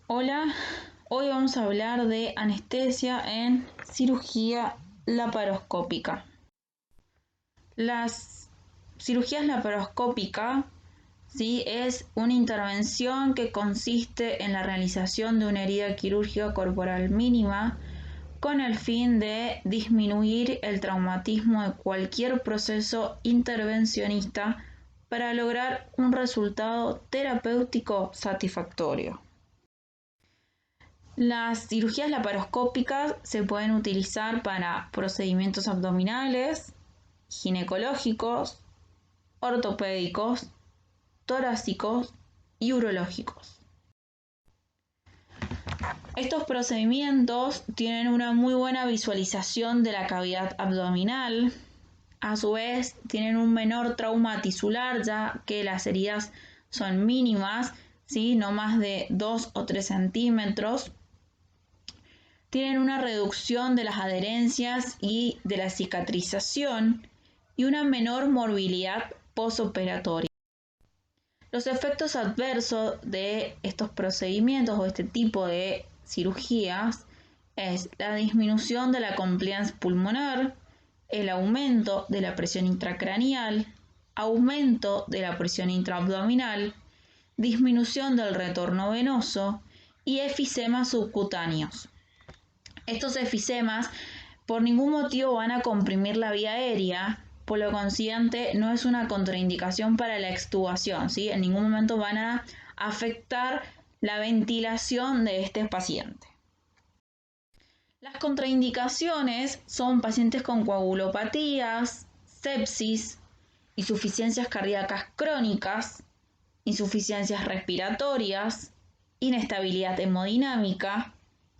Hola, hoy vamos a hablar de anestesia en cirugía laparoscópica. Las cirugías laparoscópicas, ¿sí?, es una intervención que consiste en la realización de una herida quirúrgica corporal mínima con el fin de disminuir el traumatismo de cualquier proceso intervencionista para lograr un resultado terapéutico satisfactorio. Las cirugías laparoscópicas se pueden utilizar para procedimientos abdominales, ginecológicos, ortopédicos, torácicos y urológicos. Estos procedimientos tienen una muy buena visualización de la cavidad abdominal. A su vez, tienen un menor trauma tisular, ya que las heridas son mínimas, ¿sí?, no más de 2 o 3 centímetros. Tienen una reducción de las adherencias y de la cicatrización y una menor morbilidad postoperatoria. Los efectos adversos de estos procedimientos o este tipo de cirugías es la disminución de la compliance pulmonar, el aumento de la presión intracraneal, aumento de la presión intraabdominal, disminución del retorno venoso y efisemas subcutáneos. Estos efisemas por ningún motivo van a comprimir la vía aérea, por lo consiguiente no es una contraindicación para la extubación, ¿sí? En ningún momento van a afectar la ventilación de este paciente. Las contraindicaciones son pacientes con coagulopatías, sepsis, insuficiencias cardíacas crónicas, insuficiencias respiratorias, inestabilidad hemodinámica,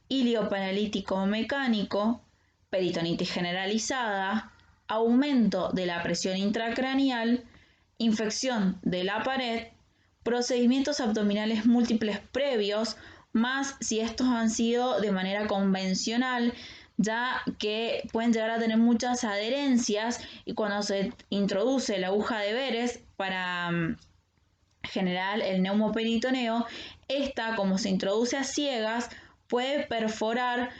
ilio paralítico mecánico, peritonitis generalizada, aumento de la presión intracraneal, infección de la pared, procedimientos abdominales múltiples previos, más si estos han sido de manera convencional, ya que pueden llegar a tener muchas adherencias y cuando se introduce la aguja de Veres para generar el neumoperitoneo, esta, como se introduce a ciegas, puede perforar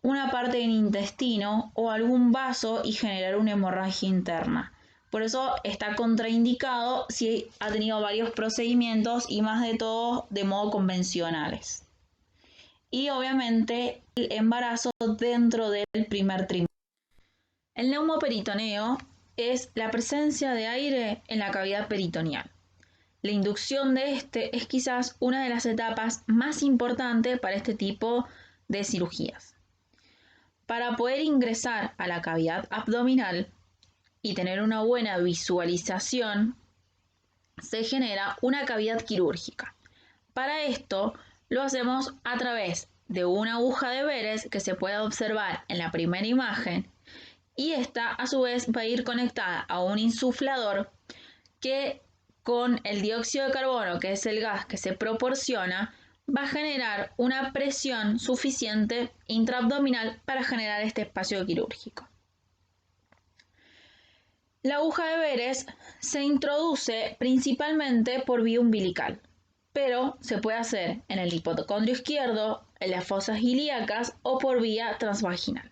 una parte del intestino o algún vaso y generar una hemorragia interna. Por eso está contraindicado si ha tenido varios procedimientos y más de todo de modo convencionales. Y obviamente el embarazo dentro del primer trimestre. El neumoperitoneo es la presencia de aire en la cavidad peritoneal. La inducción de este es quizás una de las etapas más importantes para este tipo de cirugías. Para poder ingresar a la cavidad abdominal y tener una buena visualización, se genera una cavidad quirúrgica. Para esto lo hacemos a través de una aguja de Veres que se puede observar en la primera imagen y esta a su vez va a ir conectada a un insuflador que con el dióxido de carbono, que es el gas que se proporciona, va a generar una presión suficiente intraabdominal para generar este espacio quirúrgico. La aguja de Veres se introduce principalmente por vía umbilical, pero se puede hacer en el hipocondrio izquierdo, en las fosas ilíacas o por vía transvaginal.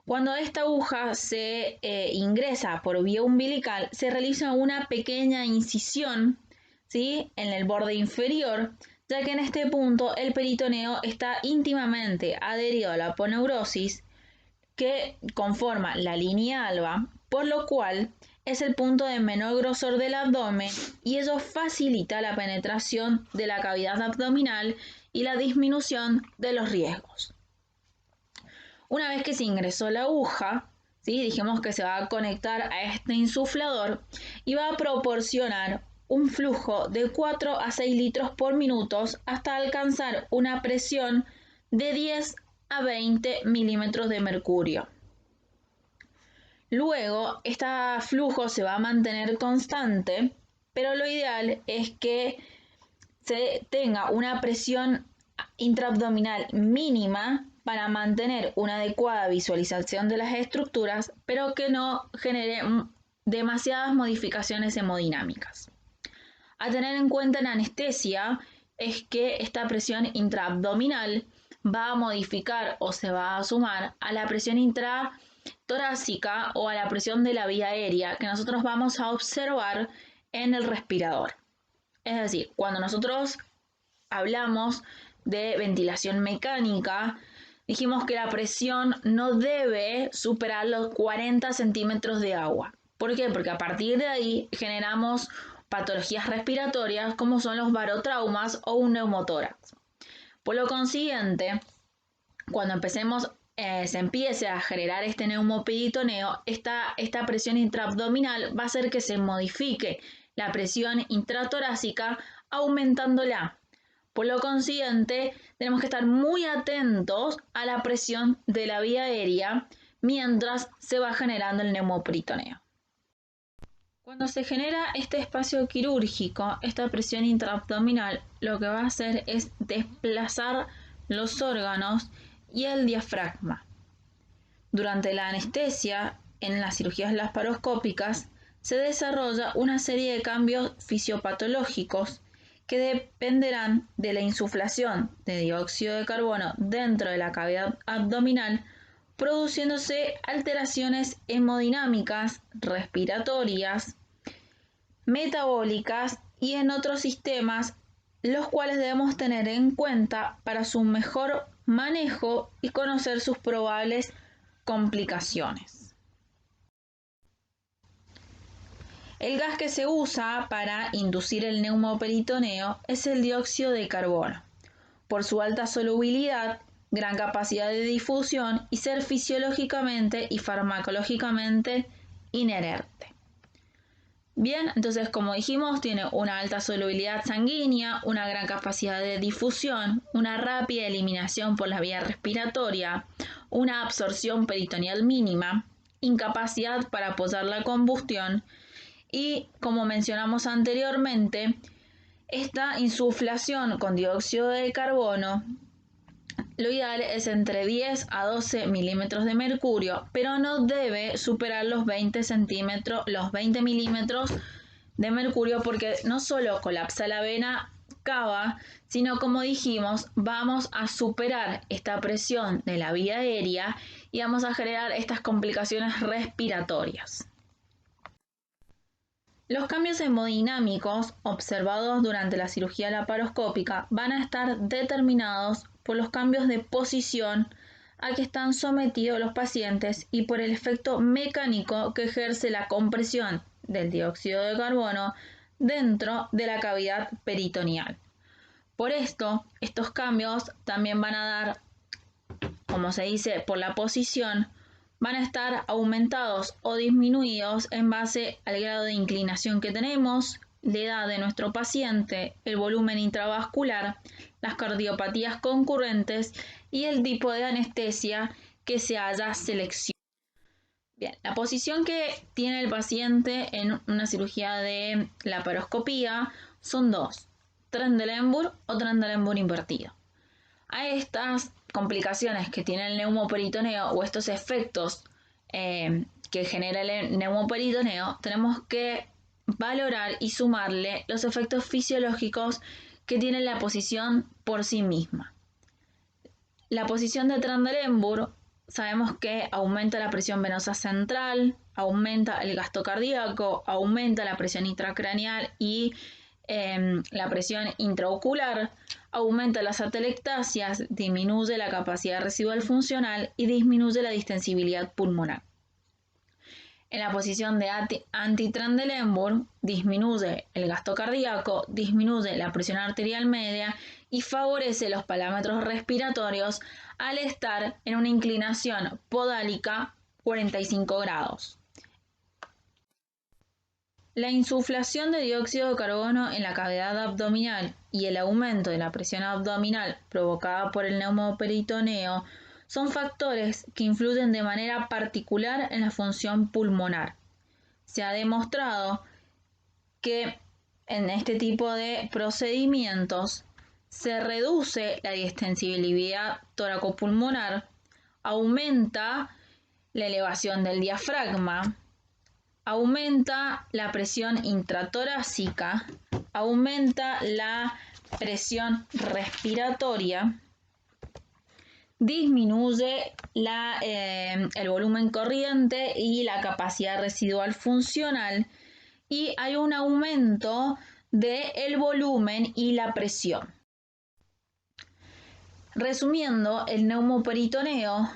Cuando esta aguja se ingresa por vía umbilical, se realiza una pequeña incisión, ¿sí?, en el borde inferior, ya que en este punto el peritoneo está íntimamente adherido a la aponeurosis que conforma la línea alba, por lo cual es el punto de menor grosor del abdomen y eso facilita la penetración de la cavidad abdominal y la disminución de los riesgos. Una vez que se ingresó la aguja, ¿sí?, dijimos que se va a conectar a este insuflador y va a proporcionar un flujo de 4 a 6 litros por minuto hasta alcanzar una presión de 10 a 20 milímetros de mercurio. Luego, este flujo se va a mantener constante, pero lo ideal es que se tenga una presión intraabdominal mínima para mantener una adecuada visualización de las estructuras, pero que no genere demasiadas modificaciones hemodinámicas. A tener en cuenta en anestesia es que esta presión intraabdominal va a modificar o se va a sumar a la presión intratorácica o a la presión de la vía aérea que nosotros vamos a observar en el respirador. Es decir, cuando nosotros hablamos de ventilación mecánica, dijimos que la presión no debe superar los 40 centímetros de agua. ¿Por qué? Porque a partir de ahí generamos patologías respiratorias como son los barotraumas o un neumotórax. Por lo consiguiente, cuando se empiece a generar este neumoperitoneo, esta presión intraabdominal va a hacer que se modifique la presión intratorácica aumentándola. Por lo consiguiente, tenemos que estar muy atentos a la presión de la vía aérea mientras se va generando el neumoperitoneo. Cuando se genera este espacio quirúrgico, esta presión intraabdominal lo que va a hacer es desplazar los órganos y el diafragma. Durante la anestesia, en las cirugías laparoscópicas, se desarrolla una serie de cambios fisiopatológicos que dependerán de la insuflación de dióxido de carbono dentro de la cavidad abdominal, produciéndose alteraciones hemodinámicas, respiratorias, metabólicas y en otros sistemas, los cuales debemos tener en cuenta para su mejor manejo y conocer sus probables complicaciones. El gas que se usa para inducir el neumoperitoneo es el dióxido de carbono, por su alta solubilidad, gran capacidad de difusión y ser fisiológicamente y farmacológicamente inerte. Bien, entonces como dijimos, tiene una alta solubilidad sanguínea, una gran capacidad de difusión, una rápida eliminación por la vía respiratoria, una absorción peritoneal mínima, incapacidad para apoyar la combustión y, como mencionamos anteriormente, esta insuflación con dióxido de carbono, lo ideal es entre 10 a 12 milímetros de mercurio, pero no debe superar los 20 milímetros de mercurio porque no solo colapsa la vena cava, sino como dijimos, vamos a superar esta presión de la vía aérea y vamos a generar estas complicaciones respiratorias. Los cambios hemodinámicos observados durante la cirugía laparoscópica van a estar determinados por los cambios de posición a que están sometidos los pacientes y por el efecto mecánico que ejerce la compresión del dióxido de carbono dentro de la cavidad peritoneal. Por esto, estos cambios también van a dar, como se dice, por la posición, van a estar aumentados o disminuidos en base al grado de inclinación que tenemos, la edad de nuestro paciente, el volumen intravascular, las cardiopatías concurrentes y el tipo de anestesia que se haya seleccionado. Bien, la posición que tiene el paciente en una cirugía de laparoscopía son dos, Trendelenburg o Trendelenburg invertido. A estas complicaciones que tiene el neumoperitoneo o estos efectos que genera el neumoperitoneo, tenemos que valorar y sumarle los efectos fisiológicos que tiene la posición por sí misma. La posición de Trendelenburg sabemos que aumenta la presión venosa central, aumenta el gasto cardíaco, aumenta la presión intracraneal y la presión intraocular, aumenta las atelectasias, disminuye la capacidad residual funcional y disminuye la distensibilidad pulmonar. En la posición de anti-Trendelenburg disminuye el gasto cardíaco, disminuye la presión arterial media y favorece los parámetros respiratorios al estar en una inclinación podálica 45 grados. La insuflación de dióxido de carbono en la cavidad abdominal y el aumento de la presión abdominal provocada por el neumoperitoneo son factores que influyen de manera particular en la función pulmonar. Se ha demostrado que en este tipo de procedimientos se reduce la distensibilidad tóraco-pulmonar, aumenta la elevación del diafragma, aumenta la presión intratorácica, aumenta la presión respiratoria, disminuye el volumen corriente y la capacidad residual funcional y hay un aumento del volumen y la presión. Resumiendo, el neumoperitoneo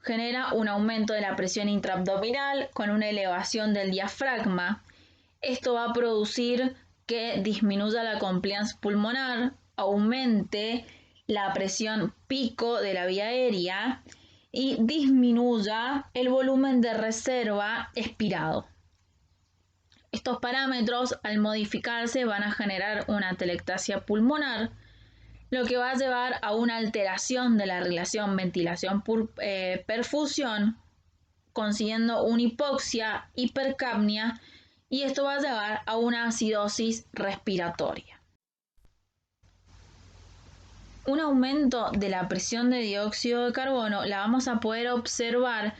genera un aumento de la presión intraabdominal con una elevación del diafragma. Esto va a producir que disminuya la compliance pulmonar, aumente la presión pico de la vía aérea y disminuya el volumen de reserva expirado. Estos parámetros, al modificarse, van a generar una atelectasia pulmonar, lo que va a llevar a una alteración de la relación ventilación-perfusión, consiguiendo una hipoxia, hipercapnia, y esto va a llevar a una acidosis respiratoria. Un aumento de la presión de dióxido de carbono la vamos a poder observar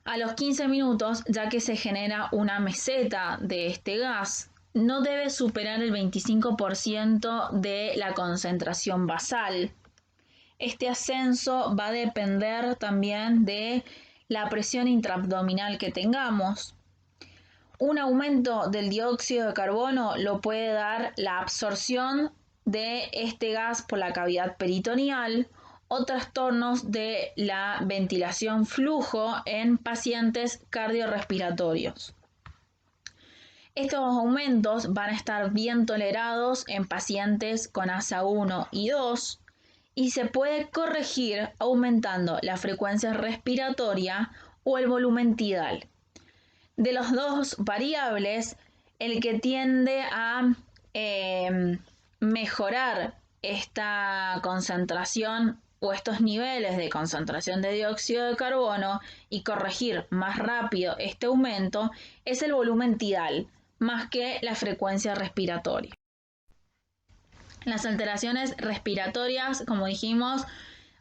a los 15 minutos, ya que se genera una meseta de este gas. No debe superar el 25% de la concentración basal. Este ascenso va a depender también de la presión intraabdominal que tengamos. Un aumento del dióxido de carbono lo puede dar la absorción de este gas por la cavidad peritoneal o trastornos de la ventilación flujo en pacientes cardiorrespiratorios. Estos aumentos van a estar bien tolerados en pacientes con ASA 1 y 2 y se puede corregir aumentando la frecuencia respiratoria o el volumen tidal. De los dos variables, el que tiende a mejorar esta concentración o estos niveles de concentración de dióxido de carbono y corregir más rápido este aumento es el volumen tidal, más que la frecuencia respiratoria. Las alteraciones respiratorias, como dijimos,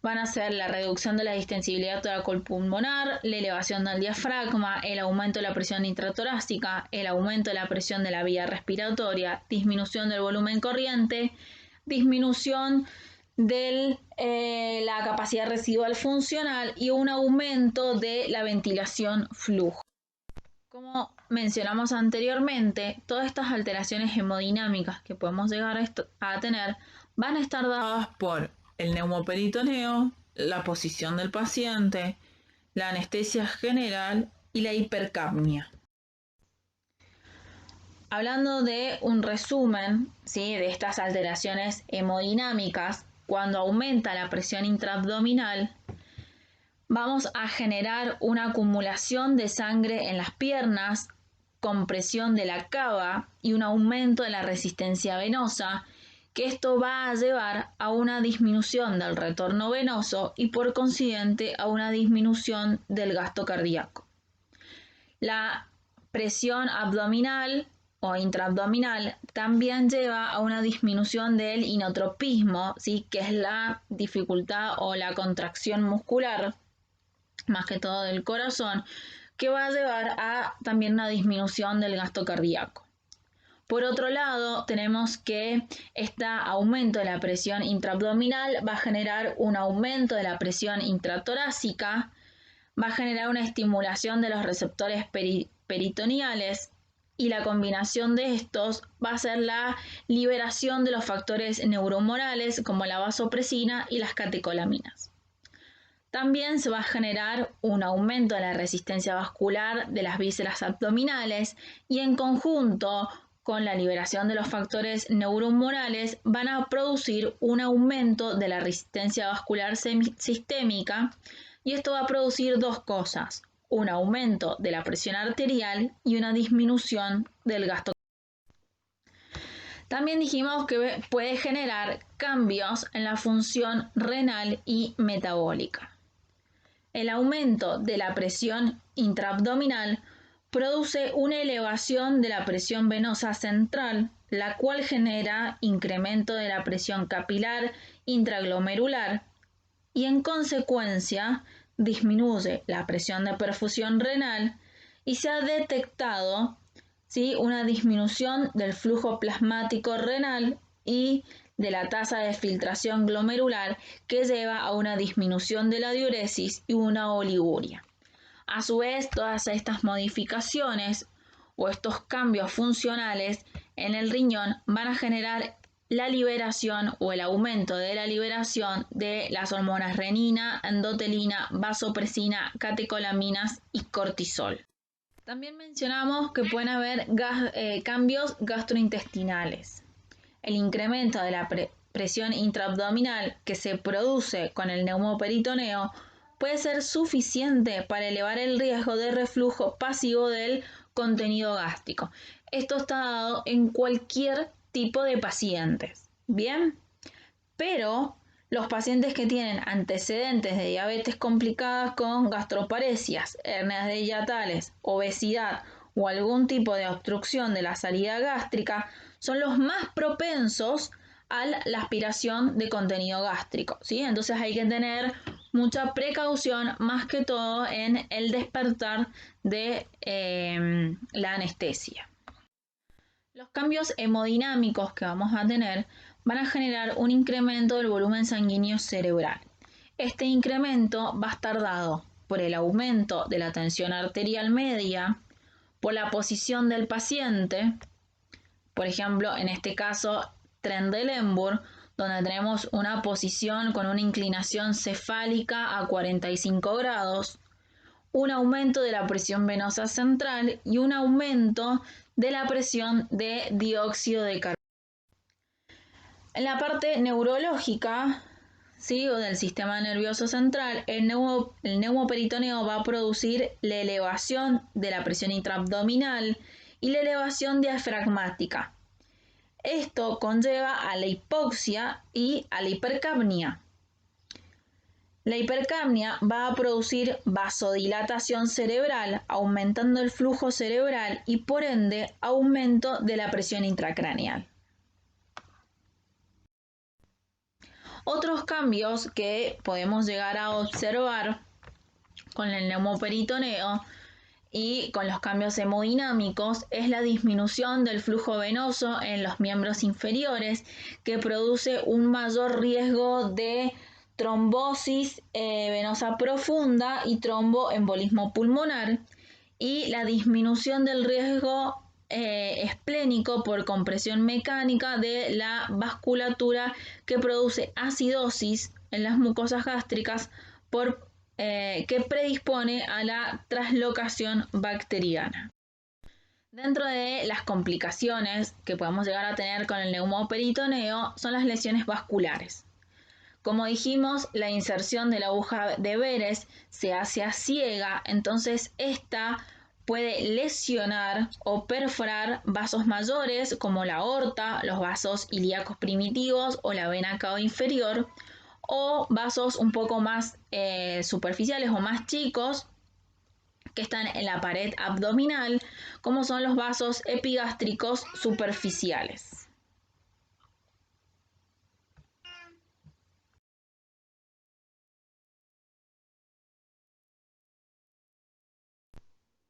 van a ser la reducción de la distensibilidad torácico-pulmonar, la elevación del diafragma, el aumento de la presión intratorácica, el aumento de la presión de la vía respiratoria, disminución del volumen corriente, disminución de la capacidad residual funcional y un aumento de la ventilación flujo. Como mencionamos anteriormente, todas estas alteraciones hemodinámicas que podemos llegar a tener van a estar dadas por el neumoperitoneo, la posición del paciente, la anestesia general y la hipercapnia. Hablando de un resumen, ¿sí?, de estas alteraciones hemodinámicas, cuando aumenta la presión intraabdominal, vamos a generar una acumulación de sangre en las piernas, compresión de la cava y un aumento de la resistencia venosa, que esto va a llevar a una disminución del retorno venoso y por consiguiente a una disminución del gasto cardíaco. La presión abdominal o intraabdominal también lleva a una disminución del inotropismo, ¿sí?, que es la dificultad o la contracción muscular, más que todo del corazón, que va a llevar a también una disminución del gasto cardíaco. Por otro lado, tenemos que este aumento de la presión intraabdominal va a generar un aumento de la presión intratorácica, va a generar una estimulación de los receptores peritoneales y la combinación de estos va a ser la liberación de los factores neurohumorales como la vasopresina y las catecolaminas. También se va a generar un aumento de la resistencia vascular de las vísceras abdominales y en conjunto con la liberación de los factores neurohumorales van a producir un aumento de la resistencia vascular sistémica y esto va a producir dos cosas, un aumento de la presión arterial y una disminución del gasto. También dijimos que puede generar cambios en la función renal y metabólica. El aumento de la presión intraabdominal produce una elevación de la presión venosa central, la cual genera incremento de la presión capilar intraglomerular y en consecuencia disminuye la presión de perfusión renal y se ha detectado, ¿sí?, una disminución del flujo plasmático renal y de la tasa de filtración glomerular que lleva a una disminución de la diuresis y una oliguria. A su vez, todas estas modificaciones o estos cambios funcionales en el riñón van a generar la liberación o el aumento de la liberación de las hormonas renina, endotelina, vasopresina, catecolaminas y cortisol. También mencionamos que pueden haber cambios gastrointestinales. El incremento de la presión intraabdominal que se produce con el neumoperitoneo puede ser suficiente para elevar el riesgo de reflujo pasivo del contenido gástrico. Esto está dado en cualquier tipo de pacientes, ¿bien? Pero los pacientes que tienen antecedentes de diabetes complicadas con gastroparesias, hernias diatales, obesidad o algún tipo de obstrucción de la salida gástrica son los más propensos a la aspiración de contenido gástrico, ¿sí? Entonces hay que tener mucha precaución, más que todo en el despertar de la anestesia. Los cambios hemodinámicos que vamos a tener van a generar un incremento del volumen sanguíneo cerebral. Este incremento va a estar dado por el aumento de la tensión arterial media, por la posición del paciente, por ejemplo, en este caso, Trendelenburg, donde tenemos una posición con una inclinación cefálica a 45 grados, un aumento de la presión venosa central y un aumento de la presión de dióxido de carbono. En la parte neurológica, ¿sí?, o del sistema nervioso central, el neumoperitoneo va a producir la elevación de la presión intraabdominal y la elevación diafragmática. Esto conlleva a la hipoxia y a la hipercapnia. La hipercapnia va a producir vasodilatación cerebral, aumentando el flujo cerebral y por ende aumento de la presión intracraneal. Otros cambios que podemos llegar a observar con el neumoperitoneo y con los cambios hemodinámicos es la disminución del flujo venoso en los miembros inferiores, que produce un mayor riesgo de trombosis venosa profunda y tromboembolismo pulmonar, y la disminución del riesgo esplénico por compresión mecánica de la vasculatura, que produce acidosis en las mucosas gástricas que predispone a la traslocación bacteriana. Dentro de las complicaciones que podemos llegar a tener con el neumoperitoneo son las lesiones vasculares. Como dijimos, la inserción de la aguja de Behres se hace a ciega, entonces esta puede lesionar o perforar vasos mayores como la aorta, los vasos ilíacos primitivos o la vena cava inferior, o vasos un poco más superficiales o más chicos que están en la pared abdominal, como son los vasos epigástricos superficiales.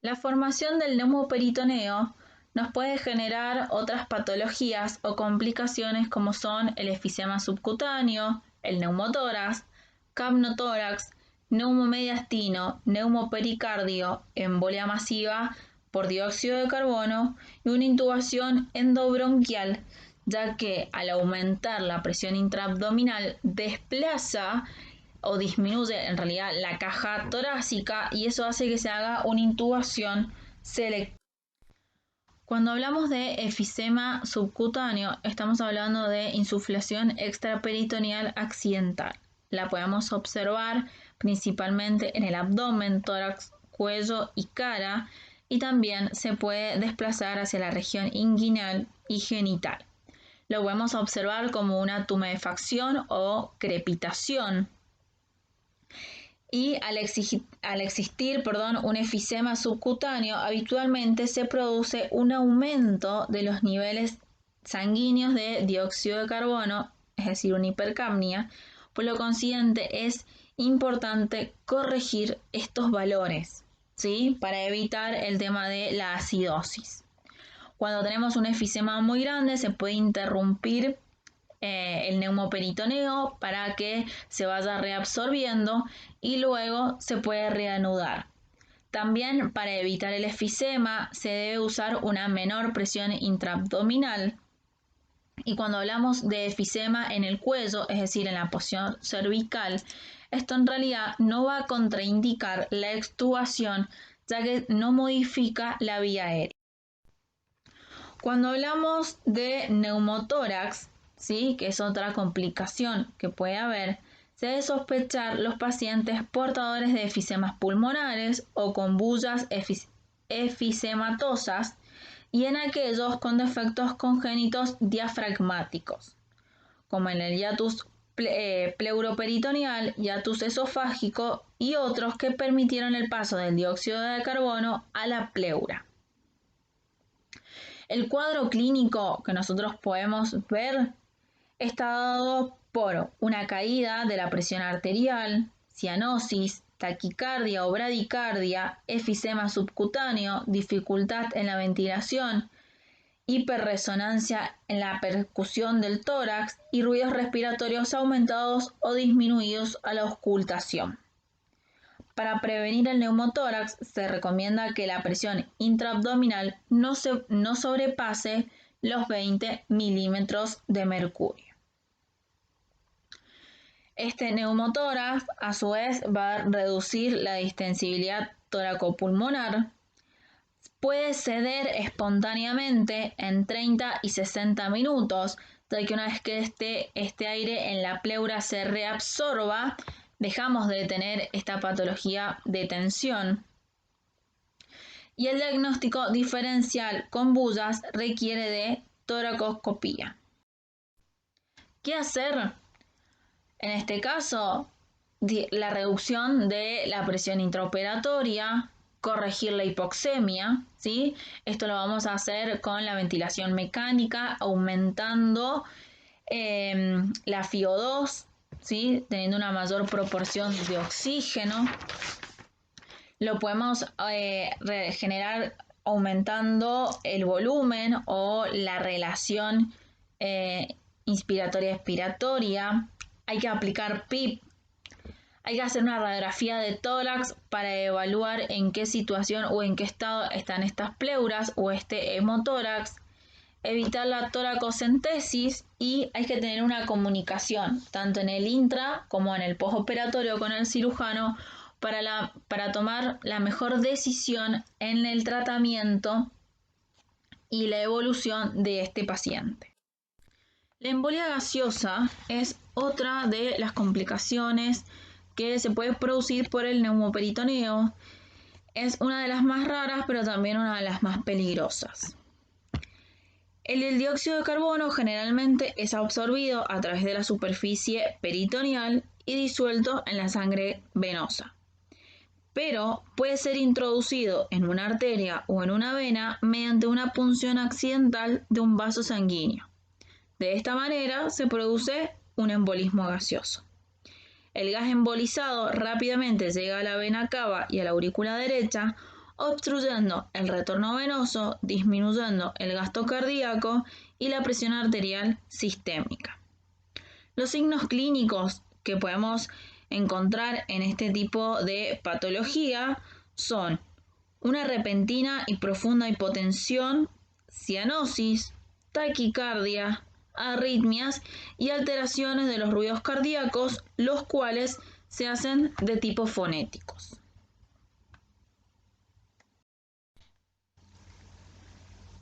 La formación del neumoperitoneo nos puede generar otras patologías o complicaciones como son el efisema subcutáneo, el neumotórax, capnotórax, neumomediastino, neumopericardio, embolia masiva por dióxido de carbono y una intubación endobronquial, ya que al aumentar la presión intraabdominal desplaza o disminuye en realidad la caja torácica y eso hace que se haga una intubación selectiva. Cuando hablamos de efisema subcutáneo, estamos hablando de insuflación extraperitoneal accidental. La podemos observar principalmente en el abdomen, tórax, cuello y cara, y también se puede desplazar hacia la región inguinal y genital. Lo podemos observar como una tumefacción o crepitación. Y al existir un efisema subcutáneo, habitualmente se produce un aumento de los niveles sanguíneos de dióxido de carbono, es decir, una hipercapnia. Por lo consiguiente, es importante corregir estos valores, ¿sí?, para evitar el tema de la acidosis. Cuando tenemos un efisema muy grande, se puede interrumpir el neumoperitoneo para que se vaya reabsorbiendo y luego se puede reanudar. También para evitar el efisema se debe usar una menor presión intraabdominal. Y cuando hablamos de efisema en el cuello, es decir, en la posición cervical, esto en realidad no va a contraindicar la extubación, ya que no modifica la vía aérea. Cuando hablamos de neumotórax, ¿sí?, que es otra complicación que puede haber, se debe sospechar los pacientes portadores de efisemas pulmonares o con bullas efisematosas y en aquellos con defectos congénitos diafragmáticos, como en el hiatus pleuroperitoneal, hiatus esofágico y otros que permitieron el paso del dióxido de carbono a la pleura. El cuadro clínico que nosotros podemos ver está dado por una caída de la presión arterial, cianosis, taquicardia o bradicardia, efisema subcutáneo, dificultad en la ventilación, hiperresonancia en la percusión del tórax y ruidos respiratorios aumentados o disminuidos a la auscultación. Para prevenir el neumotórax se recomienda que la presión intraabdominal no sobrepase los 20 milímetros de mercurio. Este neumotórax a su vez va a reducir la distensibilidad toracopulmonar, puede ceder espontáneamente en 30 y 60 minutos, ya que una vez que este aire en la pleura se reabsorba, dejamos de tener esta patología de tensión. Y el diagnóstico diferencial con bullas requiere de toracoscopía. ¿Qué hacer? En este caso, la reducción de la presión intraoperatoria, corregir la hipoxemia, ¿sí? Esto lo vamos a hacer con la ventilación mecánica, aumentando la FiO2, ¿sí?, teniendo una mayor proporción de oxígeno. Lo podemos generar aumentando el volumen o la relación inspiratoria-expiratoria. Hay que aplicar PIP. Hay que hacer una radiografía de tórax para evaluar en qué situación o en qué estado están estas pleuras o este hemotórax. Evitar la toracocentesis y hay que tener una comunicación tanto en el intra como en el postoperatorio con el cirujano para tomar la mejor decisión en el tratamiento y la evolución de este paciente. La embolia gaseosa es otra de las complicaciones que se puede producir por el neumoperitoneo. Es una de las más raras, pero también una de las más peligrosas. El dióxido de carbono generalmente es absorbido a través de la superficie peritoneal y disuelto en la sangre venosa, pero puede ser introducido en una arteria o en una vena mediante una punción accidental de un vaso sanguíneo. De esta manera se produce un embolismo gaseoso. El gas embolizado rápidamente llega a la vena cava y a la aurícula derecha, obstruyendo el retorno venoso, disminuyendo el gasto cardíaco y la presión arterial sistémica. Los signos clínicos que podemos encontrar en este tipo de patología son una repentina y profunda hipotensión, cianosis, taquicardia, arritmias y alteraciones de los ruidos cardíacos, los cuales se hacen de tipo fonéticos.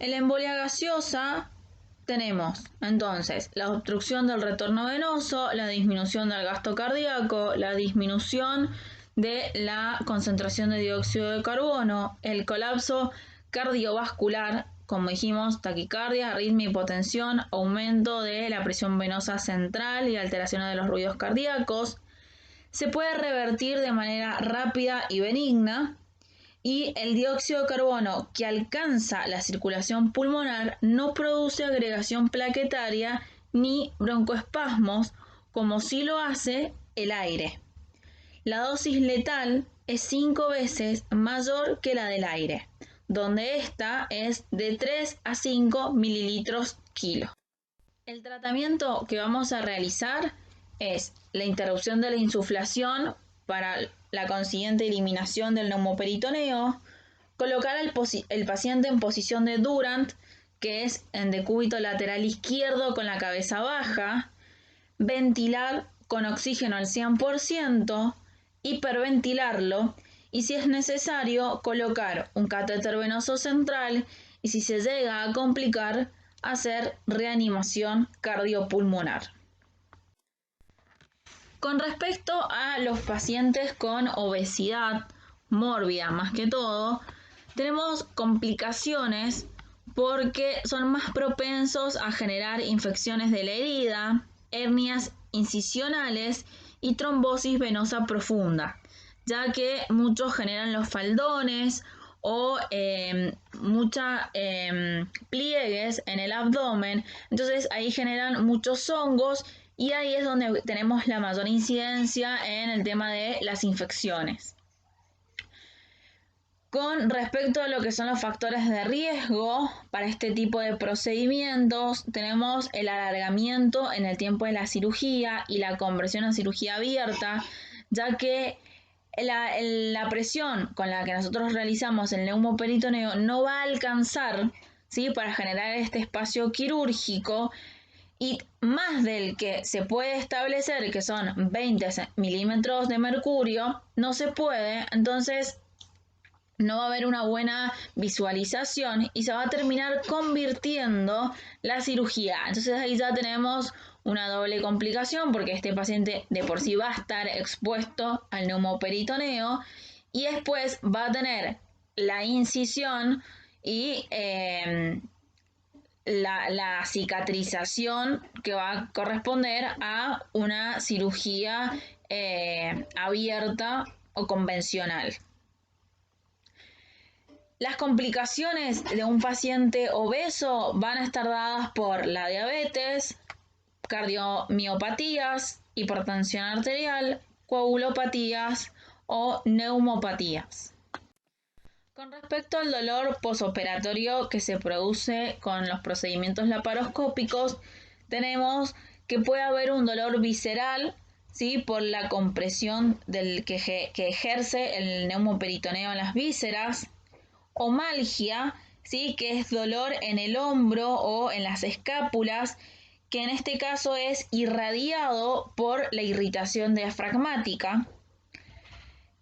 En la embolia gaseosa tenemos entonces la obstrucción del retorno venoso, la disminución del gasto cardíaco, la disminución de la concentración de dióxido de carbono, el colapso cardiovascular, como dijimos, taquicardia, arritmia, hipotensión, aumento de la presión venosa central y alteraciones de los ruidos cardíacos. Se puede revertir de manera rápida y benigna. Y el dióxido de carbono que alcanza la circulación pulmonar no produce agregación plaquetaria ni broncoespasmos, como sí lo hace el aire. La dosis letal es 5 veces mayor que la del aire, donde esta es de 3 a 5 mililitros kilo. El tratamiento que vamos a realizar es la interrupción de la insuflación para la consiguiente eliminación del neumoperitoneo, colocar el paciente en posición de Durant, que es en decúbito lateral izquierdo con la cabeza baja, ventilar con oxígeno al 100%, hiperventilarlo y si es necesario colocar un catéter venoso central y si se llega a complicar hacer reanimación cardiopulmonar. Con respecto a los pacientes con obesidad mórbida más que todo, tenemos complicaciones porque son más propensos a generar infecciones de la herida, hernias incisionales y trombosis venosa profunda, ya que muchos generan los faldones o muchos pliegues en el abdomen, entonces ahí generan muchos hongos y ahí es donde tenemos la mayor incidencia en el tema de las infecciones. Con respecto a lo que son los factores de riesgo para este tipo de procedimientos, tenemos el alargamiento en el tiempo de la cirugía y la conversión a cirugía abierta, ya que la presión con la que nosotros realizamos el neumoperitoneo no va a alcanzar, ¿sí?, para generar este espacio quirúrgico y más del que se puede establecer, que son 20 milímetros de mercurio, no se puede, entonces no va a haber una buena visualización y se va a terminar convirtiendo la cirugía. Entonces ahí ya tenemos una doble complicación porque este paciente de por sí va a estar expuesto al neumoperitoneo y después va a tener la incisión y la cicatrización que va a corresponder a una cirugía abierta o convencional. Las complicaciones de un paciente obeso van a estar dadas por la diabetes, cardiomiopatías, hipertensión arterial, coagulopatías o neumopatías. Con respecto al dolor posoperatorio que se produce con los procedimientos laparoscópicos, tenemos que puede haber un dolor visceral, ¿sí?, por la compresión que ejerce el neumoperitoneo en las vísceras, omalgia, ¿sí?, que es dolor en el hombro o en las escápulas, que en este caso es irradiado por la irritación diafragmática,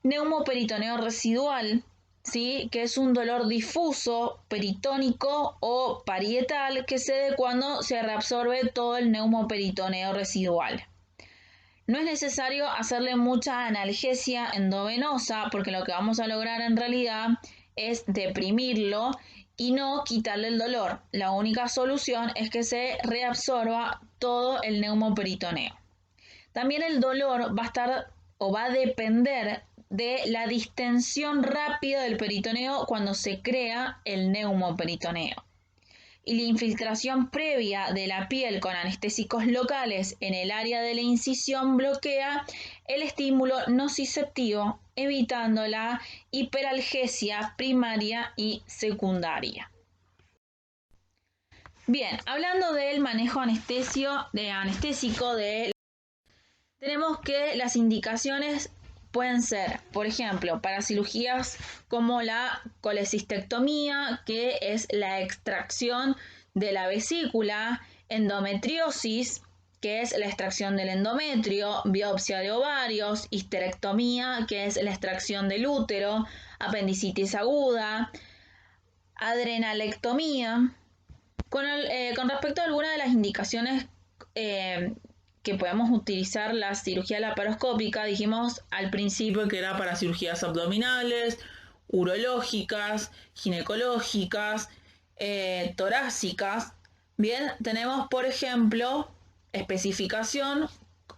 neumoperitoneo residual, ¿sí?, que es un dolor difuso, peritónico o parietal que se da cuando se reabsorbe todo el neumoperitoneo residual. No es necesario hacerle mucha analgesia endovenosa porque lo que vamos a lograr en realidad es deprimirlo y no quitarle el dolor. La única solución es que se reabsorba todo el neumoperitoneo. También el dolor va a estar o va a depender de la distensión rápida del peritoneo cuando se crea el neumoperitoneo. Y la infiltración previa de la piel con anestésicos locales en el área de la incisión bloquea el estímulo nociceptivo, evitando la hiperalgesia primaria y secundaria. Bien, hablando del manejo anestésico, tenemos que las indicaciones pueden ser, por ejemplo, para cirugías como la colecistectomía, que es la extracción de la vesícula, endometriosis, que es la extracción del endometrio, biopsia de ovarios, histerectomía, que es la extracción del útero, apendicitis aguda, adrenalectomía. Con respecto a algunas de las indicaciones que podemos utilizar la cirugía laparoscópica, dijimos al principio que era para cirugías abdominales, urológicas, ginecológicas, torácicas. Bien, tenemos por ejemplo especificación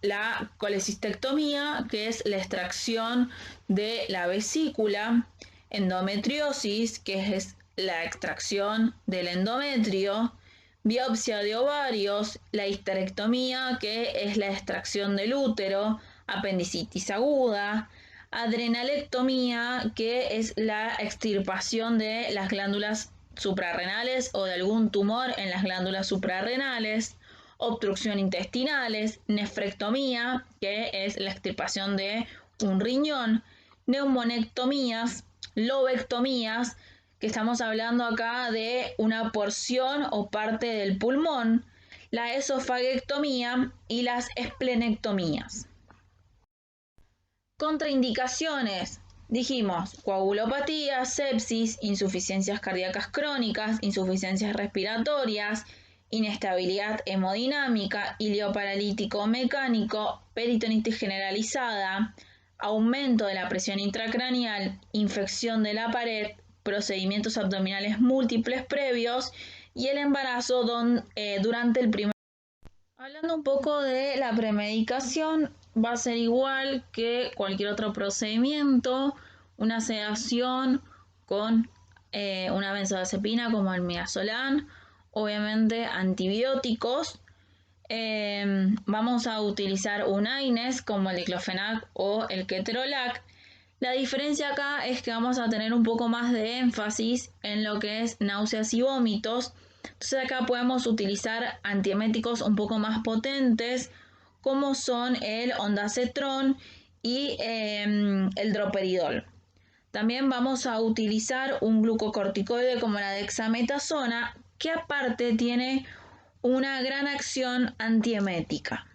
la colecistectomía, que es la extracción de la vesícula, endometriosis, que es la extracción del endometrio, biopsia de ovarios, la histerectomía, que es la extracción del útero, apendicitis aguda, adrenalectomía, que es la extirpación de las glándulas suprarrenales o de algún tumor en las glándulas suprarrenales, obstrucción intestinales, nefrectomía, que es la extirpación de un riñón, neumonectomías, lobectomías, que estamos hablando acá de una porción o parte del pulmón, la esofaguectomía y las esplenectomías. Contraindicaciones. Dijimos coagulopatía, sepsis, insuficiencias cardíacas crónicas, insuficiencias respiratorias, inestabilidad hemodinámica, ilioparalítico mecánico, peritonitis generalizada, aumento de la presión intracraneal, infección de la pared, procedimientos abdominales múltiples previos y el embarazo durante el primer. Hablando un poco de la premedicación, va a ser igual que cualquier otro procedimiento, una sedación con una benzodiazepina como el midazolam, obviamente antibióticos. Vamos a utilizar un AINES como el diclofenac o el ketorolac. La diferencia acá es que vamos a tener un poco más de énfasis en lo que es náuseas y vómitos. Entonces acá podemos utilizar antieméticos un poco más potentes como son el ondansetron y el droperidol. También vamos a utilizar un glucocorticoide como la dexametasona, que aparte tiene una gran acción antiemética.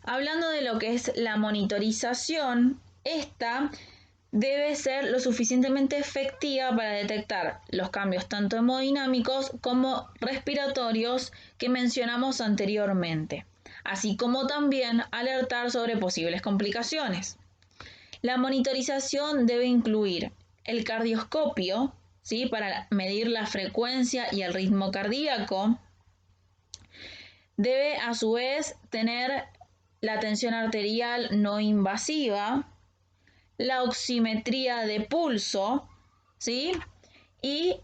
Hablando de lo que es la monitorización, esta debe ser lo suficientemente efectiva para detectar los cambios tanto hemodinámicos como respiratorios que mencionamos anteriormente, así como también alertar sobre posibles complicaciones. La monitorización debe incluir el cardioscopio, ¿sí?, para medir la frecuencia y el ritmo cardíaco. Debe a su vez tener la tensión arterial no invasiva, la oximetría de pulso, ¿sí? Y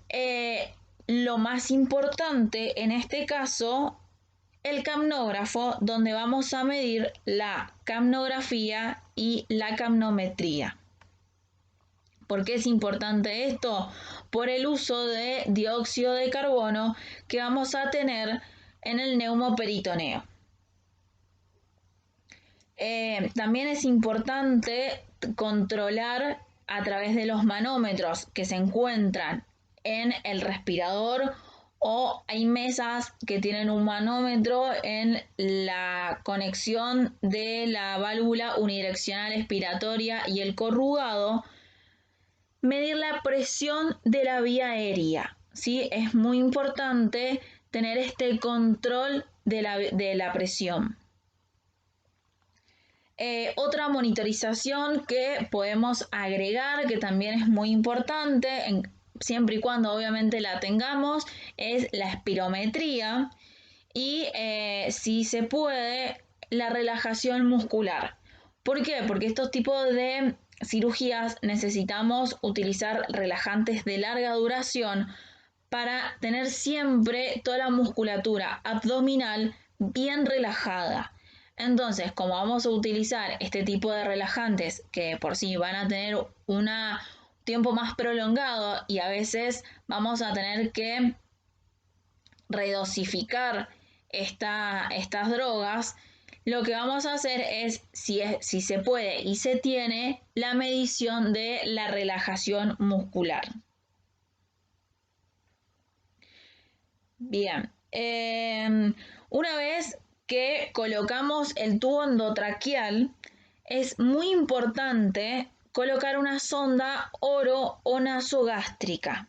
lo más importante en este caso, el capnógrafo, donde vamos a medir la capnografía y la capnometría. ¿Por qué es importante esto? Por el uso de dióxido de carbono que vamos a tener en el neumoperitoneo. También es importante controlar a través de los manómetros que se encuentran en el respirador, o hay mesas que tienen un manómetro en la conexión de la válvula unidireccional expiratoria y el corrugado, medir la presión de la vía aérea, ¿sí? Es muy importante tener este control de la presión. Otra monitorización que podemos agregar, que también es muy importante, siempre y cuando obviamente la tengamos, es la espirometría y, si se puede, la relajación muscular. ¿Por qué? Porque estos tipos de cirugías necesitamos utilizar relajantes de larga duración para tener siempre toda la musculatura abdominal bien relajada. Entonces, como vamos a utilizar este tipo de relajantes que por sí van a tener un tiempo más prolongado y a veces vamos a tener que redosificar estas drogas, lo que vamos a hacer es, si se puede y se tiene, la medición de la relajación muscular. Bien, una vez que colocamos el tubo endotraqueal, es muy importante colocar una sonda oro o nasogástrica.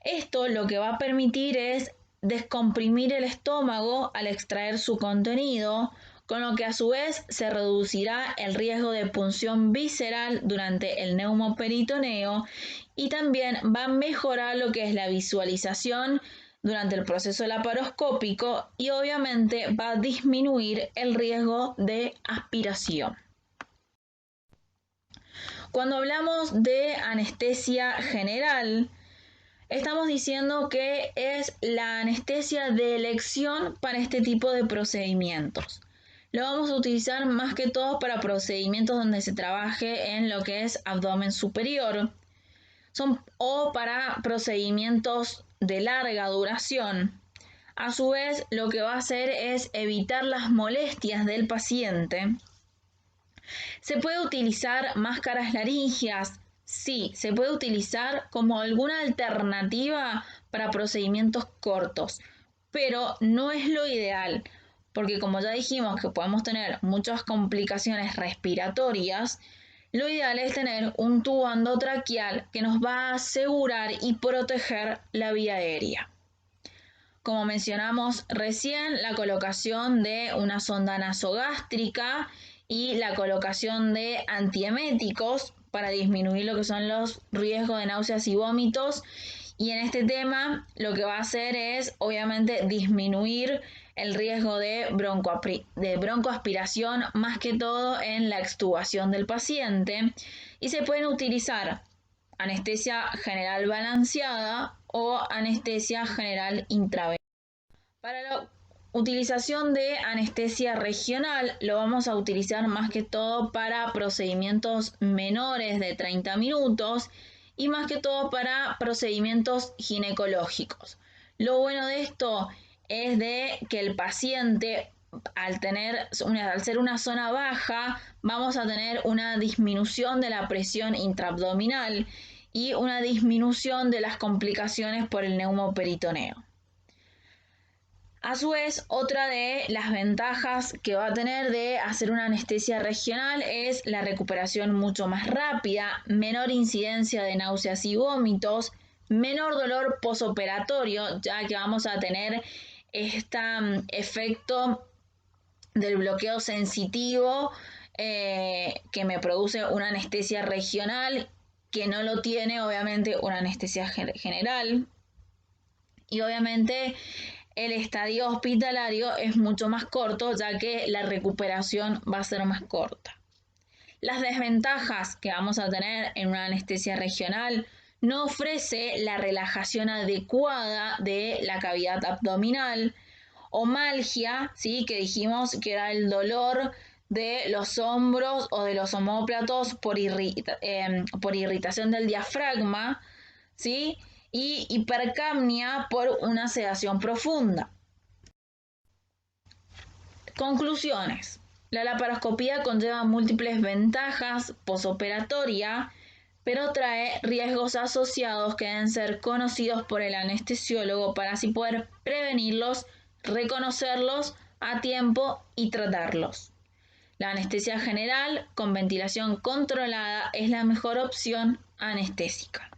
Esto lo que va a permitir es descomprimir el estómago al extraer su contenido, con lo que a su vez se reducirá el riesgo de punción visceral durante el neumoperitoneo y también va a mejorar lo que es la visualización durante el proceso laparoscópico y obviamente va a disminuir el riesgo de aspiración. Cuando hablamos de anestesia general, estamos diciendo que es la anestesia de elección para este tipo de procedimientos. Lo vamos a utilizar más que todo para procedimientos donde se trabaje en lo que es abdomen superior, o para procedimientos de larga duración. A su vez, lo que va a hacer es evitar las molestias del paciente. ¿Se puede utilizar máscaras laringeas? Sí, se puede utilizar como alguna alternativa para procedimientos cortos, pero no es lo ideal, porque como ya dijimos que podemos tener muchas complicaciones respiratorias, lo ideal es tener un tubo endotraqueal que nos va a asegurar y proteger la vía aérea. Como mencionamos recién, la colocación de una sonda nasogástrica y la colocación de antieméticos para disminuir lo que son los riesgos de náuseas y vómitos. Y en este tema lo que va a hacer es obviamente disminuir el riesgo de broncoaspiración, más que todo en la extubación del paciente. Y se pueden utilizar anestesia general balanceada o anestesia general intravenosa. Para la utilización de anestesia regional lo vamos a utilizar más que todo para procedimientos menores de 30 minutos y más que todo para procedimientos ginecológicos. Lo bueno de esto es de que el paciente al ser una zona baja, vamos a tener una disminución de la presión intraabdominal y una disminución de las complicaciones por el neumoperitoneo. A su vez, otra de las ventajas que va a tener de hacer una anestesia regional es la recuperación mucho más rápida, menor incidencia de náuseas y vómitos, menor dolor posoperatorio, ya que vamos a tener este efecto del bloqueo sensitivo que me produce una anestesia regional, que no lo tiene obviamente una anestesia general. Y obviamente el estadio hospitalario es mucho más corto, ya que la recuperación va a ser más corta. Las desventajas que vamos a tener en una anestesia regional: no ofrece la relajación adecuada de la cavidad abdominal, omalgia, ¿sí? Que dijimos que era el dolor de los hombros o de los omóplatos por irritación del diafragma, ¿sí? Y hipercapnia por una sedación profunda. Conclusiones. La laparoscopía conlleva múltiples ventajas posoperatoria, pero trae riesgos asociados que deben ser conocidos por el anestesiólogo para así poder prevenirlos, reconocerlos a tiempo y tratarlos. La anestesia general con ventilación controlada es la mejor opción anestésica.